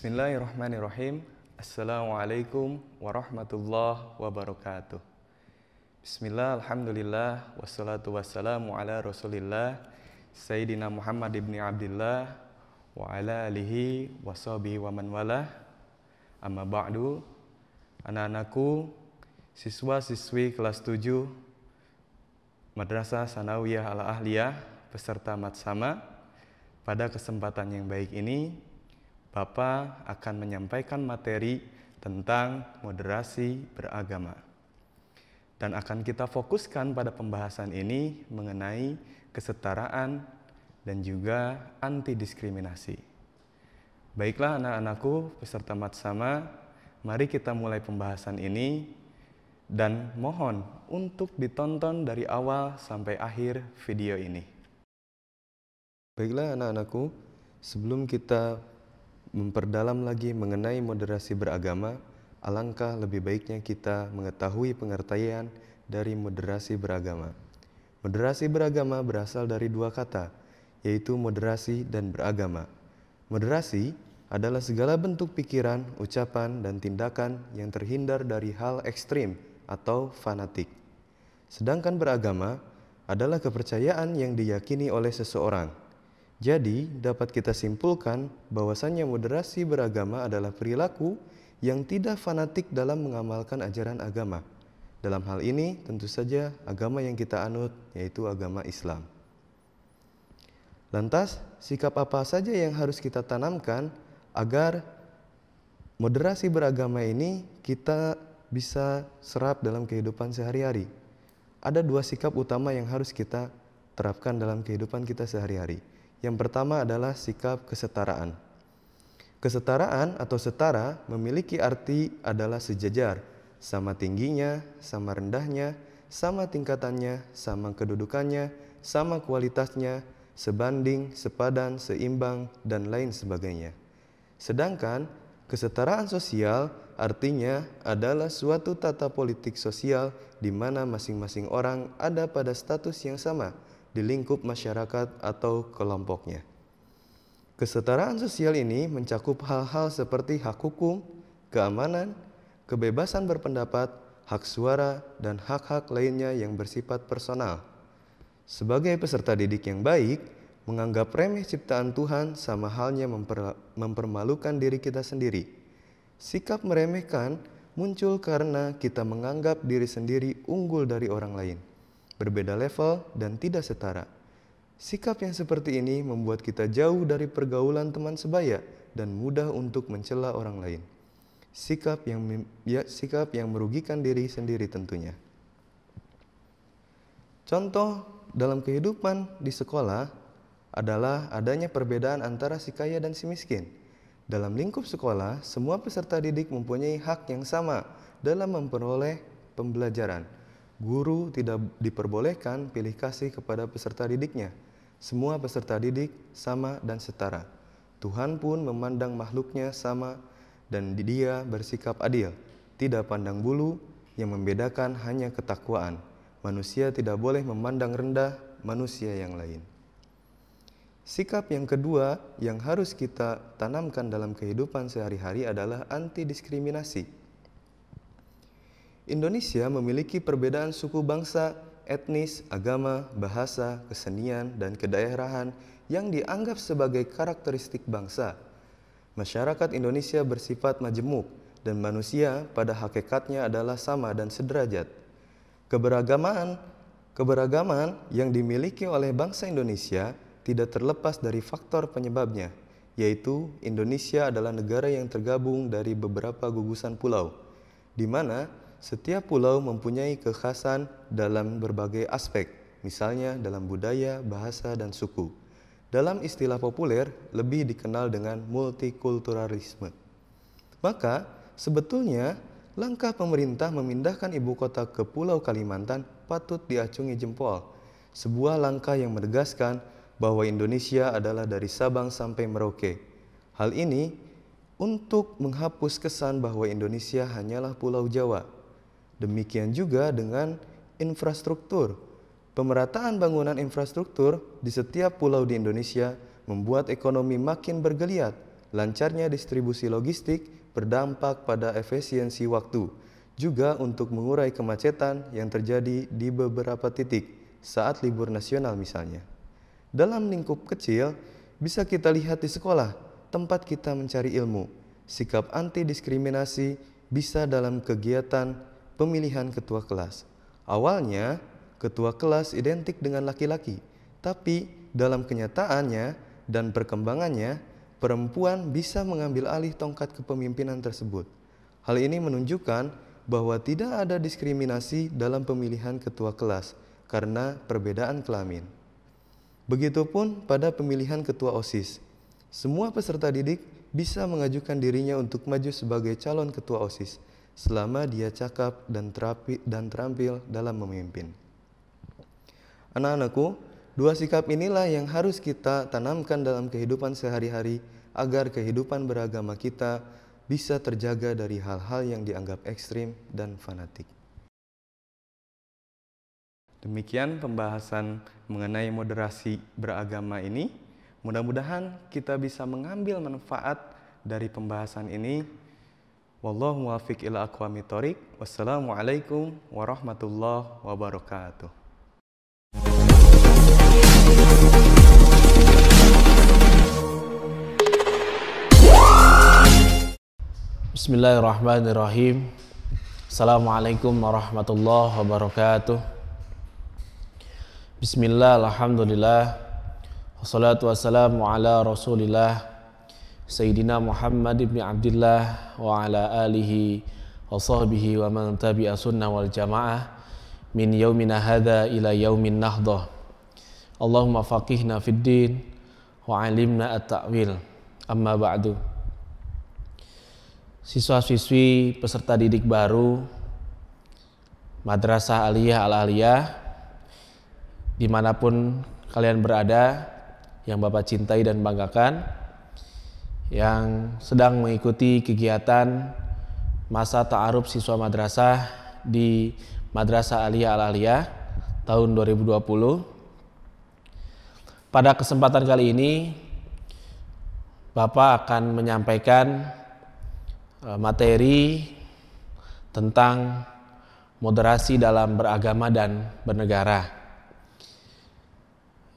Bismillahirrahmanirrahim. Assalamualaikum warahmatullahi wabarakatuh. Bismillah, alhamdulillah, wassalatu wassalamu ala rasulillah Sayyidina Muhammad ibn Abdillah wa ala alihi wa sahbihi wa man walah. Amma ba'du. Anak-anakku, siswa-siswi kelas 7 Madrasah Sanawiyah Al-Ahliyah peserta Matsama, pada kesempatan yang baik ini Bapak akan menyampaikan materi tentang moderasi beragama. Dan akan kita fokuskan pada pembahasan ini mengenai kesetaraan dan juga anti diskriminasi. Baiklah anak-anakku peserta Matsama, mari kita mulai pembahasan ini dan mohon untuk ditonton dari awal sampai akhir video ini. Baiklah anak-anakku, sebelum kita memperdalam lagi mengenai moderasi beragama, alangkah lebih baiknya kita mengetahui pengertian dari moderasi beragama. Moderasi beragama berasal dari dua kata, yaitu moderasi dan beragama. Moderasi adalah segala bentuk pikiran, ucapan, dan tindakan yang terhindar dari hal ekstrim atau fanatik. Sedangkan beragama adalah kepercayaan yang diyakini oleh seseorang. Jadi, dapat kita simpulkan bahwasannya moderasi beragama adalah perilaku yang tidak fanatik dalam mengamalkan ajaran agama. Dalam hal ini, tentu saja agama yang kita anut, yaitu agama Islam. Lantas, sikap apa saja yang harus kita tanamkan agar moderasi beragama ini kita bisa serap dalam kehidupan sehari-hari? Ada dua sikap utama yang harus kita terapkan dalam kehidupan kita sehari-hari. Yang pertama adalah sikap kesetaraan. Kesetaraan atau setara memiliki arti adalah sejajar, sama tingginya, sama rendahnya, sama tingkatannya, sama kedudukannya, sama kualitasnya, sebanding, sepadan, seimbang, dan lain sebagainya. Sedangkan kesetaraan sosial artinya adalah suatu tata politik sosial di mana masing-masing orang ada pada status yang sama di lingkup masyarakat atau kelompoknya. Kesetaraan sosial ini mencakup hal-hal seperti hak hukum, keamanan, kebebasan berpendapat, hak suara, dan hak-hak lainnya yang bersifat personal. Sebagai peserta didik yang baik, menganggap remeh ciptaan Tuhan sama halnya mempermalukan diri kita sendiri. Sikap meremehkan muncul karena kita menganggap diri sendiri unggul dari orang lain, berbeda level dan tidak setara. Sikap yang seperti ini membuat kita jauh dari pergaulan teman sebaya dan mudah untuk mencela orang lain. Sikap yang merugikan diri sendiri tentunya. Contoh dalam kehidupan di sekolah adalah adanya perbedaan antara si kaya dan si miskin. Dalam lingkup sekolah, semua peserta didik mempunyai hak yang sama dalam memperoleh pembelajaran. Guru tidak diperbolehkan pilih kasih kepada peserta didiknya. Semua peserta didik sama dan setara. Tuhan pun memandang makhluknya sama dan dia bersikap adil. Tidak pandang bulu, yang membedakan hanya ketakwaan. Manusia tidak boleh memandang rendah manusia yang lain. Sikap yang kedua yang harus kita tanamkan dalam kehidupan sehari-hari adalah anti diskriminasi. Indonesia memiliki perbedaan suku bangsa, etnis, agama, bahasa, kesenian, dan kedaerahan yang dianggap sebagai karakteristik bangsa. Masyarakat Indonesia bersifat majemuk dan manusia pada hakikatnya adalah sama dan sederajat. Keberagaman yang dimiliki oleh bangsa Indonesia tidak terlepas dari faktor penyebabnya, yaitu Indonesia adalah negara yang tergabung dari beberapa gugusan pulau, di mana setiap pulau mempunyai kekhasan dalam berbagai aspek, misalnya dalam budaya, bahasa, dan suku. Dalam istilah populer, lebih dikenal dengan multikulturalisme. Maka, sebetulnya, langkah pemerintah memindahkan ibu kota ke Pulau Kalimantan patut diacungi jempol. Sebuah langkah yang menegaskan bahwa Indonesia adalah dari Sabang sampai Merauke. Hal ini untuk menghapus kesan bahwa Indonesia hanyalah Pulau Jawa. Demikian juga dengan infrastruktur. Pemerataan bangunan infrastruktur di setiap pulau di Indonesia membuat ekonomi makin bergeliat. lancarnya distribusi logistik berdampak pada efisiensi waktu, juga untuk mengurai kemacetan yang terjadi di beberapa titik saat libur nasional misalnya. Dalam lingkup kecil, bisa kita lihat di sekolah, tempat kita mencari ilmu. Sikap anti-diskriminasi bisa dalam kegiatan pemilihan ketua kelas. Awalnya, ketua kelas identik dengan laki-laki, tapi dalam kenyataannya dan perkembangannya, perempuan bisa mengambil alih tongkat kepemimpinan tersebut. Hal ini menunjukkan bahwa tidak ada diskriminasi dalam pemilihan ketua kelas karena perbedaan kelamin. Begitupun pada pemilihan ketua OSIS. Semua peserta didik bisa mengajukan dirinya untuk maju sebagai calon ketua OSIS selama dia cakap dan terampil dalam memimpin. Anak-anakku, dua sikap inilah yang harus kita tanamkan dalam kehidupan sehari-hari agar kehidupan beragama kita bisa terjaga dari hal-hal yang dianggap ekstrim dan fanatik. Demikian pembahasan mengenai moderasi beragama ini. Mudah-mudahan kita bisa mengambil manfaat dari pembahasan ini. Wallahu muwaffiq ila aqwamit thoriq. Wassalamualaikum warahmatullahi wabarakatuh. Bismillahirrahmanirrahim. Assalamualaikum warahmatullahi wabarakatuh. Bismillah, alhamdulillah, wassalatu wassalamu ala rasulillah Sayyidina Muhammad ibn Abdillah wa ala alihi wa sahbihi wa man tabi'a sunnah wal jamaah min yaumina hadha ila yaumin nahdah. Allahumma faqihna fid din wa alimna at-ta'wil. Amma ba'du. Siswa-siswi peserta didik baru Madrasah Aliyah Al-Aliyah dimanapun kalian berada, yang Bapak cintai dan banggakan, yang sedang mengikuti kegiatan masa ta'aruf siswa madrasah di Madrasah Aliyah Al-Aliyah tahun 2020. Pada kesempatan kali ini Bapak akan menyampaikan materi tentang moderasi dalam beragama dan bernegara.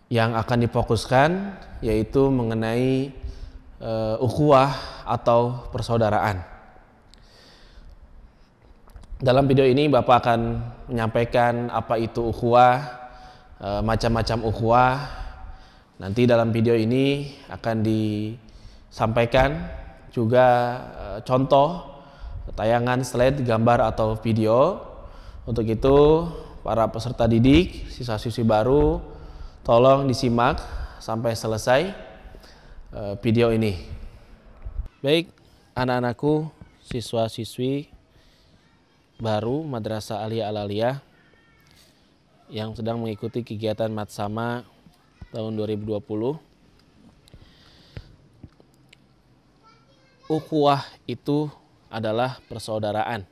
Yang akan difokuskan yaitu mengenai ukhuwah atau persaudaraan. Dalam video ini Bapak akan menyampaikan apa itu ukhuwah, macam-macam ukhuwah. Nanti dalam video ini akan disampaikan juga contoh tayangan slide, gambar atau video. Untuk itu para peserta didik, siswa-siswi baru, tolong disimak sampai selesai video ini. Baik, anak-anakku, siswa-siswi baru Madrasah Aliyah Al-Aliyah yang sedang mengikuti kegiatan Matsama tahun 2020. Ukhuwah itu adalah persaudaraan.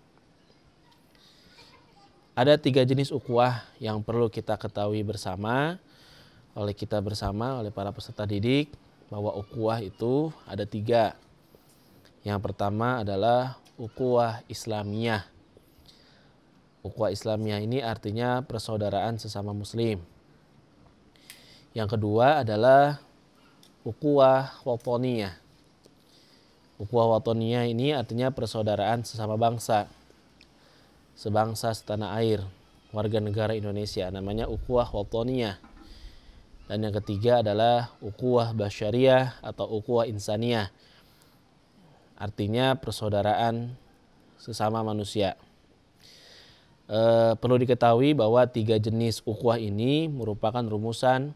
Ada 3 jenis ukhuwah yang perlu kita ketahui bersama, oleh para peserta didik, bahwa ukhuwah itu ada 3. Yang pertama adalah ukhuwah Islamiyah. Ukhuwah Islamiyah ini artinya persaudaraan sesama muslim. Yang kedua adalah ukhuwah Watoniyah. Ukhuwah Watoniyah ini artinya persaudaraan sesama bangsa, sebangsa setanah air, warga negara Indonesia, namanya ukhuwah Watoniyah. Dan yang ketiga adalah ukhuwah Basyariyah atau ukhuwah Insaniyah, artinya persaudaraan sesama manusia. Perlu diketahui bahwa 3 jenis ukhuwah ini merupakan rumusan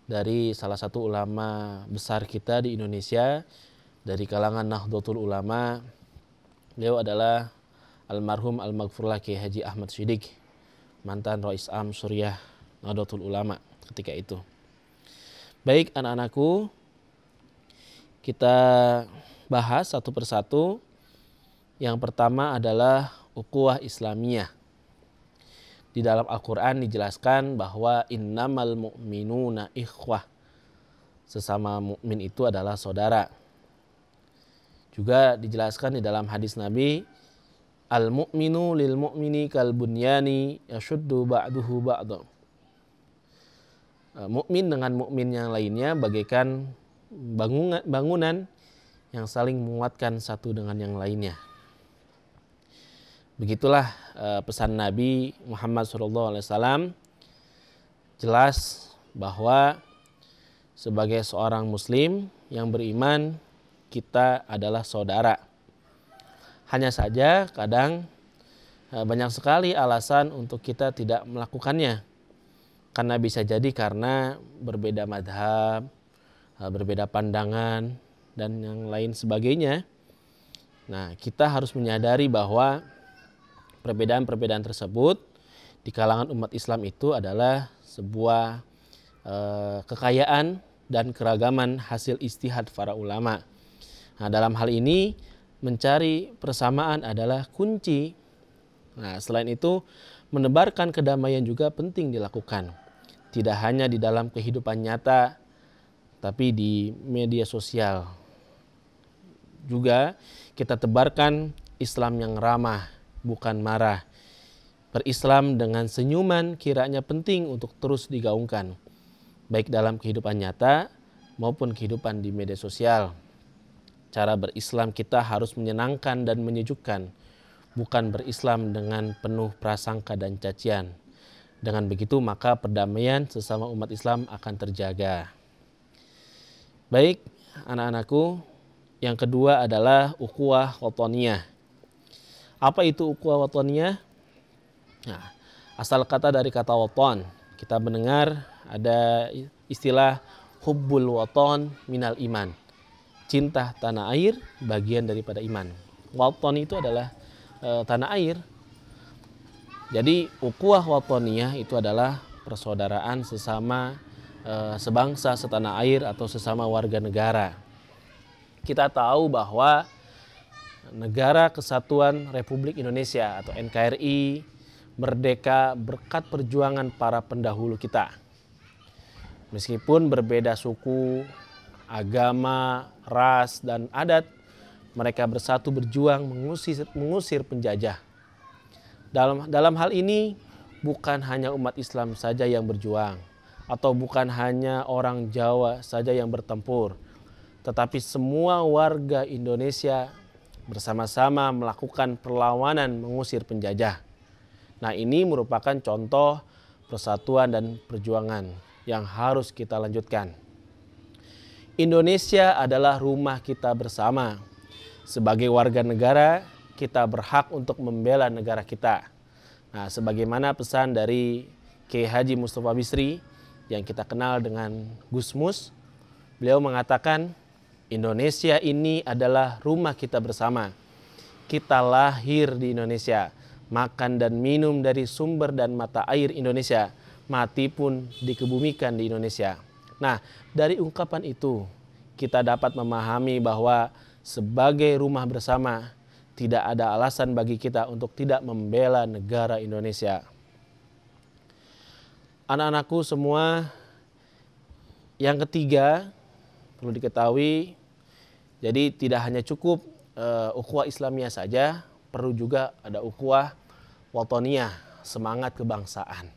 dari salah satu ulama besar kita di Indonesia, dari kalangan Nahdlatul Ulama. Beliau adalah almarhum Al-Maghfurlah Kiai Haji Ahmad Siddiq, mantan Rais Am Suriah Nahdlatul Ulama ketika itu. Baik anak-anakku, kita bahas satu persatu. Yang pertama adalah ukhuwah Islamiyah. Di dalam Al-Quran dijelaskan bahwa innamal mu'minuna ikhwah, sesama mukmin itu adalah saudara. Juga dijelaskan di dalam hadis Nabi, al-mu'minu lil mu'mini kal bunyani yashuddu ba'duhu ba'du. Mukmin dengan mukmin yang lainnya bagaikan bangunan yang saling menguatkan satu dengan yang lainnya. Begitulah pesan Nabi Muhammad SAW, jelas bahwa sebagai seorang muslim yang beriman, kita adalah saudara. Hanya saja kadang banyak sekali alasan untuk kita tidak melakukannya. Karena bisa jadi karena berbeda madhab, berbeda pandangan, dan yang lain sebagainya. Nah, kita harus menyadari bahwa perbedaan-perbedaan tersebut di kalangan umat Islam itu adalah sebuah kekayaan dan keragaman hasil ijtihad para ulama. Nah, dalam hal ini mencari persamaan adalah kunci. Nah, selain itu menebarkan kedamaian juga penting dilakukan. Tidak hanya di dalam kehidupan nyata, tapi di media sosial. Juga kita tebarkan Islam yang ramah, bukan marah. Berislam dengan senyuman kiranya penting untuk terus digaungkan, baik dalam kehidupan nyata maupun kehidupan di media sosial. Cara berislam kita harus menyenangkan dan menyejukkan, bukan berislam dengan penuh prasangka dan cacian. Dengan begitu maka perdamaian sesama umat Islam akan terjaga. Baik anak-anakku, yang kedua adalah ukhuwah wataniyah. Apa itu ukhuwah wataniyah? Nah, asal kata dari kata watan, kita mendengar ada istilah hubbul watan minal iman. Cinta tanah air bagian daripada iman. Watan itu adalah tanah air. Jadi ukhuwah wataniyah itu adalah persaudaraan sesama sebangsa setanah air atau sesama warga negara. Kita tahu bahwa Negara Kesatuan Republik Indonesia atau NKRI merdeka berkat perjuangan para pendahulu kita. Meskipun berbeda suku, agama, ras, dan adat, mereka bersatu berjuang mengusir penjajah. Dalam hal ini bukan hanya umat Islam saja yang berjuang, atau bukan hanya orang Jawa saja yang bertempur, tetapi semua warga Indonesia bersama-sama melakukan perlawanan mengusir penjajah. Nah, ini merupakan contoh persatuan dan perjuangan yang harus kita lanjutkan. Indonesia adalah rumah kita bersama. Sebagai warga negara, kita berhak untuk membela negara kita. Nah, sebagaimana pesan dari Kiai Haji Mustafa Bisri yang kita kenal dengan Gus Mus, beliau mengatakan, Indonesia ini adalah rumah kita bersama. Kita lahir di Indonesia, makan dan minum dari sumber dan mata air Indonesia, mati pun dikebumikan di Indonesia. Nah, dari ungkapan itu, kita dapat memahami bahwa sebagai rumah bersama, tidak ada alasan bagi kita untuk tidak membela negara Indonesia. Anak-anakku semua, yang ketiga perlu diketahui, jadi tidak hanya cukup ukhuwah Islamiyah saja, perlu juga ada ukhuwah wataniyah, semangat kebangsaan.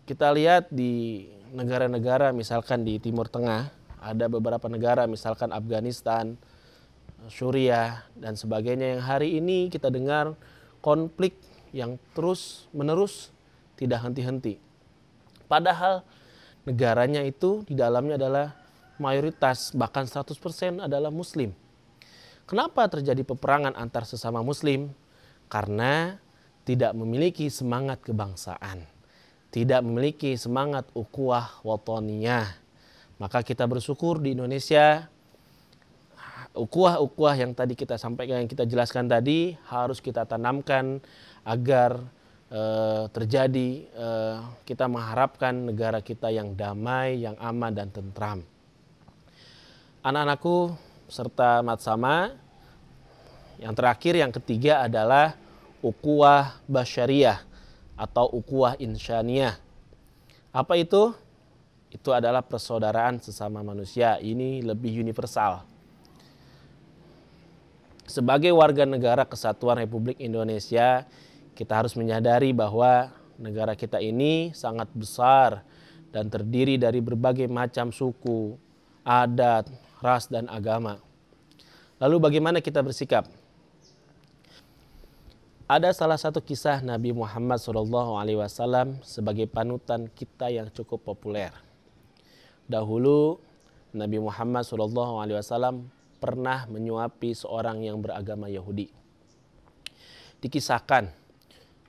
Kita lihat di negara-negara misalkan di Timur Tengah, ada beberapa negara misalkan Afghanistan, Suriah, dan sebagainya yang hari ini kita dengar konflik yang terus menerus tidak henti-henti. Padahal negaranya itu di dalamnya adalah mayoritas bahkan 100% adalah muslim. Kenapa terjadi peperangan antar sesama muslim? Karena tidak memiliki semangat kebangsaan, tidak memiliki semangat ukhuwah wataniyah. Maka kita bersyukur di Indonesia, ukhuwah yang tadi kita sampaikan, yang kita jelaskan tadi harus kita tanamkan agar terjadi, kita mengharapkan negara kita yang damai, yang aman dan tentram. Anak-anakku serta matsama, yang terakhir, yang ketiga adalah ukhuwah basyariyah atau ukhuwah insaniyah. Apa itu? Itu adalah persaudaraan sesama manusia. Ini lebih universal. Sebagai warga negara Kesatuan Republik Indonesia, kita harus menyadari bahwa negara kita ini sangat besar dan terdiri dari berbagai macam suku, adat, ras, dan agama. Lalu bagaimana kita bersikap? Ada salah satu kisah Nabi Muhammad SAW sebagai panutan kita yang cukup populer. Dahulu Nabi Muhammad SAW pernah menyuapi seorang yang beragama Yahudi. Dikisahkan,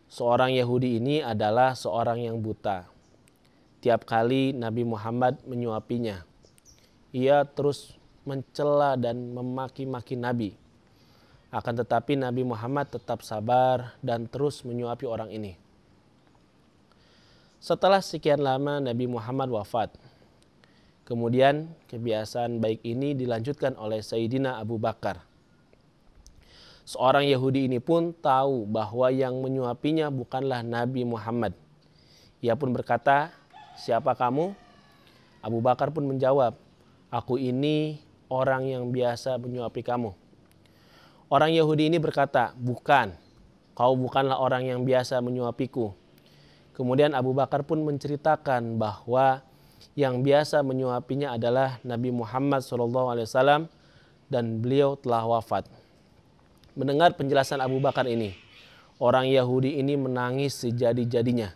seorang Yahudi ini adalah seorang yang buta. Tiap kali Nabi Muhammad menyuapinya, ia terus mencela dan memaki-maki Nabi. Akan tetapi Nabi Muhammad tetap sabar dan terus menyuapi orang ini. Setelah sekian lama Nabi Muhammad wafat. Kemudian kebiasaan baik ini dilanjutkan oleh Sayyidina Abu Bakar. Seorang Yahudi ini pun tahu bahwa yang menyuapinya bukanlah Nabi Muhammad. Ia pun berkata, "Siapa kamu?" Abu Bakar pun menjawab, "Aku ini orang yang biasa menyuapi kamu." Orang Yahudi ini berkata, "Bukan, kau bukanlah orang yang biasa menyuapiku." Kemudian Abu Bakar pun menceritakan bahwa yang biasa menyuapinya adalah Nabi Muhammad SAW dan beliau telah wafat. Mendengar penjelasan Abu Bakar ini, orang Yahudi ini menangis sejadi-jadinya.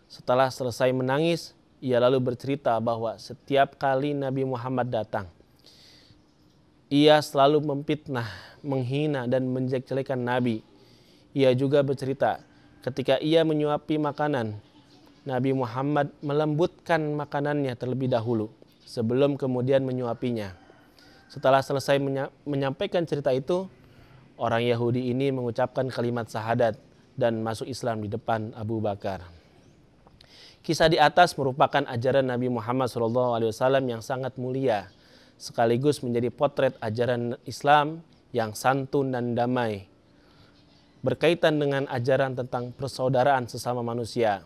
Setelah selesai menangis, ia lalu bercerita bahwa setiap kali Nabi Muhammad datang, ia selalu memfitnah, menghina, dan menjelek-jelekan Nabi. Ia juga bercerita, ketika ia menyuapi makanan, Nabi Muhammad melembutkan makanannya terlebih dahulu, sebelum kemudian menyuapinya. Setelah selesai menyampaikan cerita itu, orang Yahudi ini mengucapkan kalimat syahadat dan masuk Islam di depan Abu Bakar. Kisah di atas merupakan ajaran Nabi Muhammad SAW yang sangat mulia, sekaligus menjadi potret ajaran Islam yang santun dan damai. Berkaitan dengan ajaran tentang persaudaraan sesama manusia,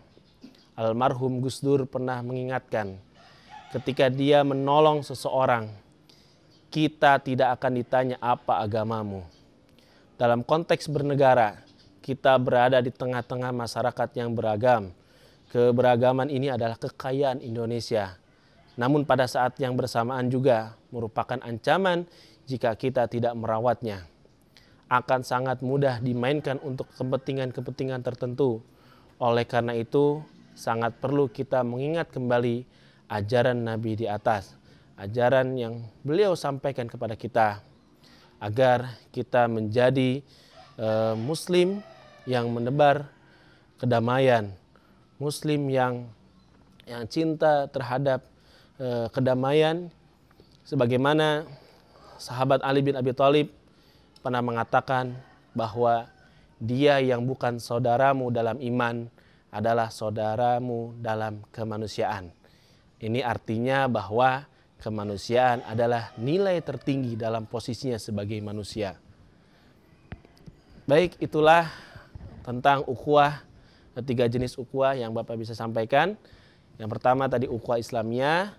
almarhum Gus Dur pernah mengingatkan, ketika dia menolong seseorang, kita tidak akan ditanya apa agamamu. Dalam konteks bernegara, kita berada di tengah-tengah masyarakat yang beragam. Keberagaman ini adalah kekayaan Indonesia. Namun pada saat yang bersamaan juga merupakan ancaman jika kita tidak merawatnya. Akan sangat mudah dimainkan untuk kepentingan-kepentingan tertentu. Oleh karena itu, sangat perlu kita mengingat kembali ajaran Nabi di atas. Ajaran yang beliau sampaikan kepada kita. Agar kita menjadi Muslim yang menebar kedamaian. Muslim yang cinta terhadap kedamaian, sebagaimana sahabat Ali bin Abi Thalib pernah mengatakan bahwa dia yang bukan saudaramu dalam iman adalah saudaramu dalam kemanusiaan. Ini artinya bahwa kemanusiaan adalah nilai tertinggi dalam posisinya sebagai manusia. Baik, itulah tentang ukhuwah, 3 jenis ukhuwah yang Bapak bisa sampaikan. Yang pertama tadi ukhuwah Islamiyah,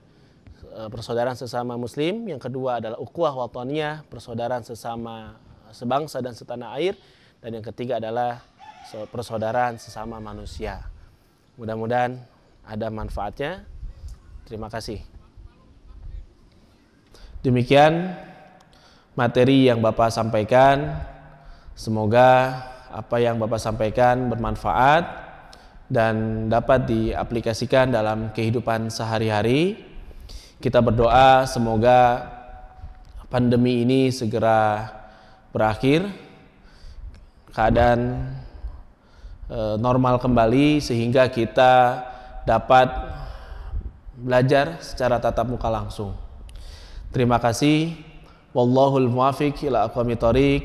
persaudaraan sesama muslim. Yang kedua adalah ukhuwah wataniyah, persaudaraan sesama sebangsa dan setanah air. Dan yang ketiga adalah persaudaraan sesama manusia. Mudah-mudahan ada manfaatnya. Terima kasih. Demikian materi yang Bapak sampaikan. Semoga apa yang Bapak sampaikan bermanfaat dan dapat diaplikasikan dalam kehidupan sehari-hari. Kita berdoa semoga pandemi ini segera berakhir, keadaan normal kembali sehingga kita dapat belajar secara tatap muka langsung. Terima kasih. Wallahul muwaffiq ila aqwamit thoriq.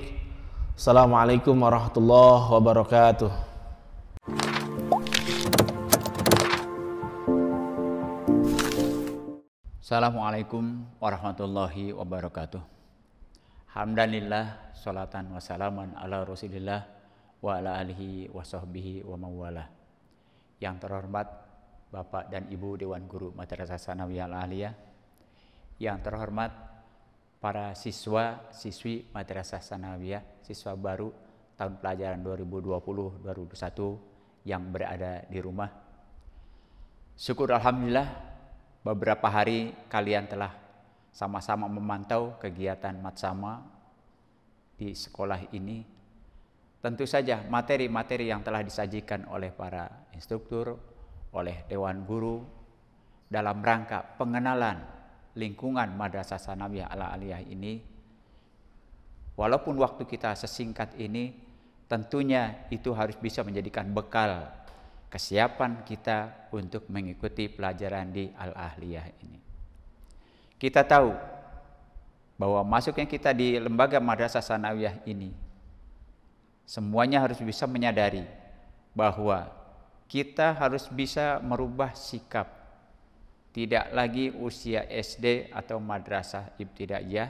Assalamualaikum warahmatullahi wabarakatuh. Assalamualaikum warahmatullahi wabarakatuh. Alhamdulillah, sholatan wassalaman ala rasulillah wa ala alihi wa sahbihi wa mawala. Yang terhormat Bapak dan Ibu Dewan Guru Madrasah Sanawiyah Al-Aliyah, yang terhormat para siswa-siswi Madrasah Tsanawiyah, siswa baru tahun pelajaran 2020-2021 yang berada di rumah. Syukur alhamdulillah beberapa hari kalian telah sama-sama memantau kegiatan Matsama di sekolah ini. Tentu saja materi-materi yang telah disajikan oleh para instruktur, oleh Dewan Guru dalam rangka pengenalan lingkungan Madrasah Tsanawiyah Al-Aliyah ini, walaupun waktu kita sesingkat ini, tentunya itu harus bisa menjadikan bekal kesiapan kita untuk mengikuti pelajaran di Al-Ahliyah ini. Kita tahu bahwa masuknya kita di lembaga Madrasah Tsanawiyah ini, semuanya harus bisa menyadari bahwa kita harus bisa merubah sikap. Tidak lagi usia SD atau madrasah ibtidaiyah.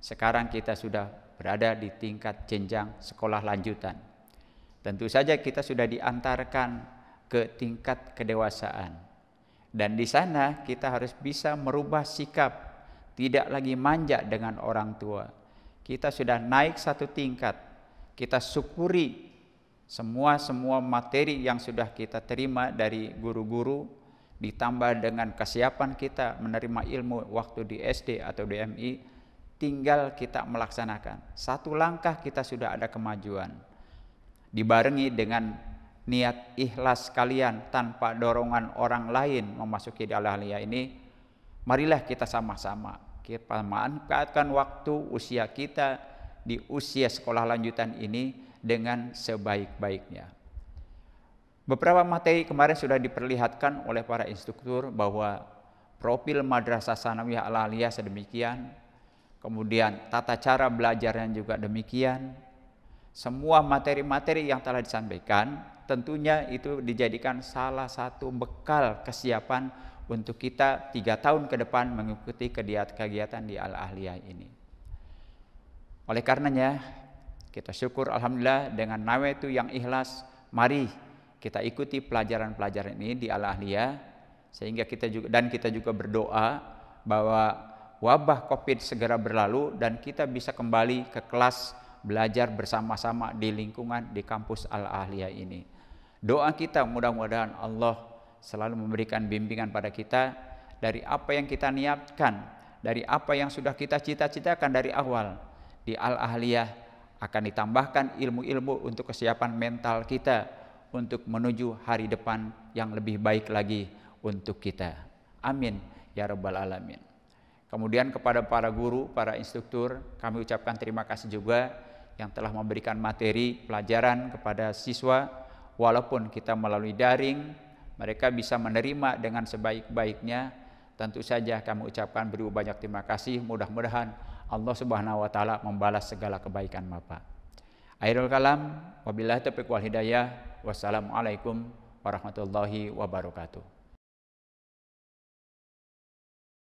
Sekarang kita sudah berada di tingkat jenjang sekolah lanjutan. Tentu saja kita sudah diantarkan ke tingkat kedewasaan. Dan di sana kita harus bisa merubah sikap. Tidak lagi manja dengan orang tua. Kita sudah naik satu tingkat. Kita syukuri semua materi yang sudah kita terima dari guru-guru, ditambah dengan kesiapan kita menerima ilmu waktu di SD atau DMI, tinggal kita melaksanakan. Satu langkah kita sudah ada kemajuan. Dibarengi dengan niat ikhlas kalian tanpa dorongan orang lain memasuki Al-Ahliyah ini, marilah kita sama-sama kita manfaatkan waktu usia kita di usia sekolah lanjutan ini dengan sebaik-baiknya. Beberapa materi kemarin sudah diperlihatkan oleh para instruktur bahwa profil Madrasah Tsanawiyah Al-Aliyah sedemikian, kemudian tata cara belajarnya juga demikian. Semua materi-materi yang telah disampaikan tentunya itu dijadikan salah satu bekal kesiapan untuk kita 3 tahun ke depan mengikuti kegiatan di Al-Ahliyah ini. Oleh karenanya kita syukur alhamdulillah dengan nawaitu yang ikhlas, mari kita ikuti pelajaran-pelajaran ini di Al-Ahliyah, sehingga kita juga berdoa bahwa wabah Covid segera berlalu dan kita bisa kembali ke kelas belajar bersama-sama di lingkungan di kampus Al-Ahliyah ini. Doa kita mudah-mudahan Allah selalu memberikan bimbingan pada kita dari apa yang kita niatkan, dari apa yang sudah kita cita-citakan dari awal. Di Al-Ahliyah akan ditambahkan ilmu-ilmu untuk kesiapan mental kita untuk menuju hari depan yang lebih baik lagi untuk kita. Amin ya rabbal alamin. Kemudian kepada para guru, para instruktur, kami ucapkan terima kasih juga yang telah memberikan materi pelajaran kepada siswa. Walaupun kita melalui daring, mereka bisa menerima dengan sebaik-baiknya. Tentu saja kami ucapkan beri banyak terima kasih. Mudah-mudahan Allah Subhanahu wa taala membalas segala kebaikan Bapak. Akhirul kalam, wabillahi taufiq wal hidayah. Wassalamualaikum warahmatullahi wabarakatuh.